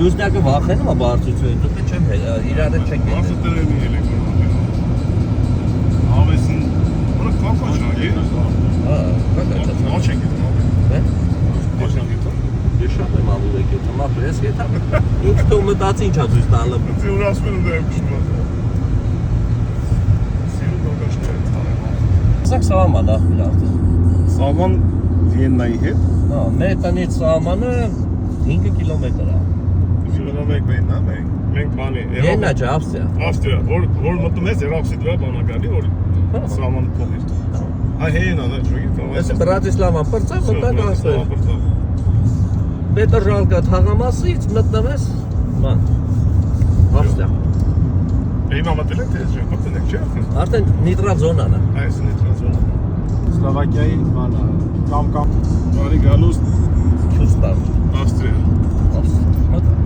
լուսնակը վախենում է բարձրությունը, դուք չեմ իրար չեք գետել։ Բարձր տրենի էլեկտրոնական։ Ավեսին, որը կակաչնագի։ Կակաչա։ Ոչ եք գետում։ Ոչ եք գետում։ Ես շատ եմ ալու եք գետում, ապրես գետամ։ Ինձ թող մտածի ինչա ցույց տալը։ Դե որ ասում եմ դա եմ քշում։ Սիրուն կակաչներ ցարեմ։ Սա սահման է լավ։ Սահման Վիեննայի հետ։ Հա, մեր տնից սահմանը 5 կիլոմետր է։ Վիեննա Վիեննա մենք բանի։ Վիեննա չէ, Ավստրիա։ Ավստրիա, որ մտնում ես Երևանի դրա բանակալի, որ սահմանը փոխիր։ Այ հեյնա դա ճոգի կամ Այս Բրատիսլավան բրծա մտակ ասել։ Պետրժալկա թաղամասից մտնում ես ման։ Ավստրիա։ Հիմա մտել եք թե ճոխտեն եք չէ՞։ Արդեն նիտրալ զոնան է։ Այս նիտրալ զոնան։ Սլովակիայի բանը կամ Բարի գալուս Չուստավ։ Ավստրիա։ Մտ